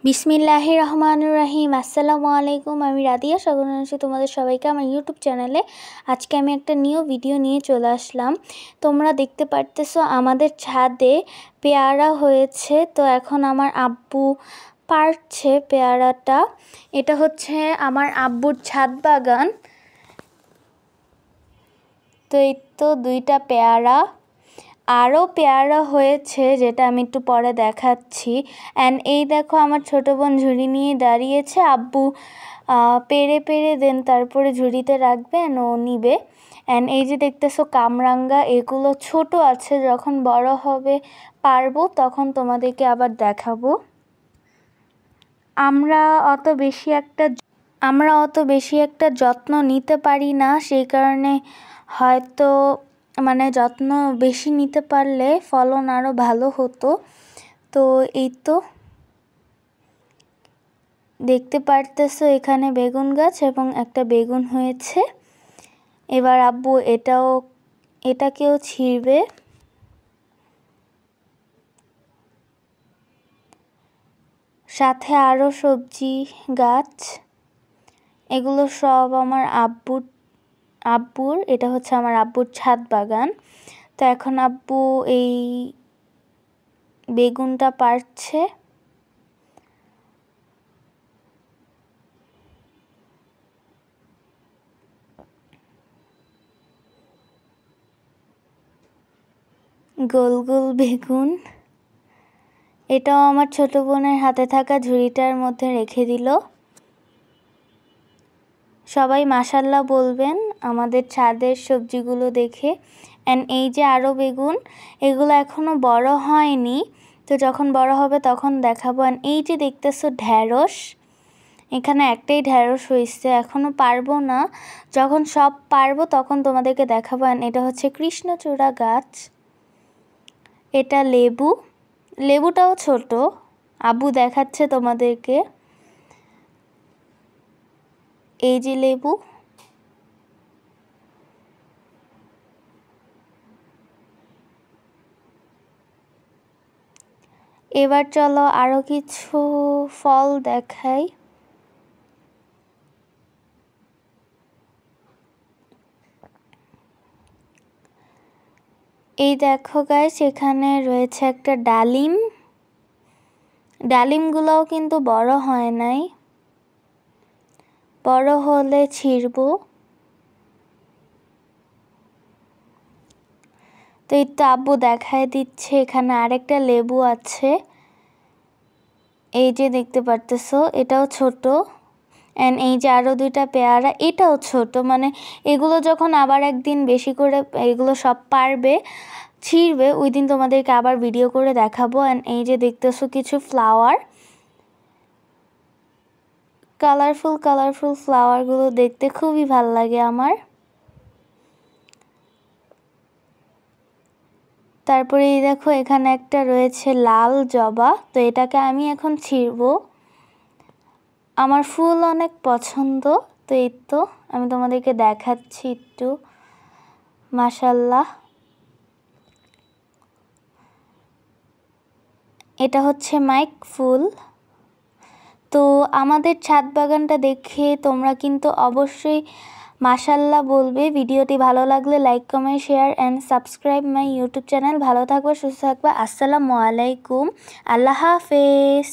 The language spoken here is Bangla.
বিসমিল্লাহির রহমানির রহিম। আসসালামু আলাইকুম। আমি রাদিয়া স্বাগত জানাচ্ছি তোমাদের সবাইকে আমার ইউটিউব চ্যানেলে। আজকে আমি একটা নিউ ভিডিও নিয়ে চলে আসলাম। তোমরা দেখতে পারতেছো আমাদের ছাদে পেয়ারা হয়েছে। তো এখন আমার আব্বু পাড়ছে পেয়ারাটা। এটা হচ্ছে আমার আব্বুর ছাদ বাগান। তো এই তো দুইটা পেয়ারা, আরও পেয়ারা হয়েছে যেটা আমি একটু পরে দেখাচ্ছি। অ্যান্ড এই দেখো আমার ছোটো বোন ঝুড়ি নিয়ে দাঁড়িয়েছে। আব্বু পেড়ে পেড়ে দেন তারপরে ঝুড়িতে রাখবেন, ও নিবে। অ্যান্ড এই যে দেখতেছো কামরাঙ্গা, এগুলো ছোট আছে, যখন বড় হবে পারবো তখন তোমাদেরকে আবার দেখাবো। আমরা অত বেশি একটা যত্ন নিতে পারি না, সেই কারণে হয়তো যত্ন বেশি নিতে পারলে ফলন আরও ভালো হতো। তো এই তো দেখতে পারতেছো এখানে বেগুন গাছ এবং একটা বেগুন হয়েছে। এবার আব্বু এটাকেও ছিঁড়বে। সাথে আরও সবজি গাছ, এগুলো সব আমার আব্বুর। এটা হচ্ছে আমার আব্বুর ছাদ বাগান। তো এখন আব্বু এই বেগুনটা পাড়ছে। গোল গোল বেগুন। এটাও আমার ছোট বোনের হাতে থাকা ঝুড়িটার মধ্যে রেখে দিল। সবাই মাশাল্লাহ বলবেন আমাদের ছাদের সবজিগুলো দেখে। অ্যান্ড এই যে আরও বেগুন, এগুলো এখনও বড় হয়নি, তো যখন বড় হবে তখন দেখাবো। অ্যান্ড এই যে দেখতেছো ঢ্যাঁড়স, এখানে একটাই ঢ্যাঁড়স হয়েছে, এখনও পারবো না, যখন সব পারবো তখন তোমাদেরকে দেখাবো। অ্যান্ড এটা হচ্ছে কৃষ্ণচূড়া গাছ। এটা লেবুটাও ছোট, আব্বু দেখাচ্ছে তোমাদেরকে। এই যে লেবু। এবার চলো আরও কিছু ফল দেখাই। এই দেখো গাইস, এখানে রয়েছে একটা ডালিমগুলোও কিন্তু বড় হয় নাই, বড় হলে ছিঁড়বো। তো এই তো আব্বু দেখায় দিচ্ছে, এখানে আরেকটা লেবু আছে, এই যে দেখতে পারতেছো, এটাও ছোট। অ্যান্ড এই যে আরও দুইটা পেয়ারা, এটাও ছোট। এগুলো যখন আবার একদিন বেশি করে এগুলো সব পারবে, ছিঁড়বে, ওই দিন তোমাদেরকে আবার ভিডিও করে দেখাবো। অ্যান্ড এই যে দেখতেছো কিছু ফ্লাওয়ার, কালারফুল ফ্লাওয়ারগুলো দেখতে খুবই ভাল লাগে আমার। তারপরে এই দেখো এখানে একটা রয়েছে লাল জবা, তো এটাকে আমি এখন ছিঁড়বো। আমার ফুল অনেক পছন্দ। তো এই তো আমি তোমাদেরকে দেখাচ্ছি একটু, মাশাল্লাহ। এটা হচ্ছে মাইক ফুল। তো আমাদের ছাদ বাগানটা দেখে তোমরা কিন্তু অবশ্যই মাশাল্লাহ বলবে। ভিডিওটি ভালো লাগলে like, comment, share and subscribe my YouTube channel. ভালো থাকবে, সুস্থ থাকবে। আসসালামু আলাইকুম, আল্লাহ হাফেজ।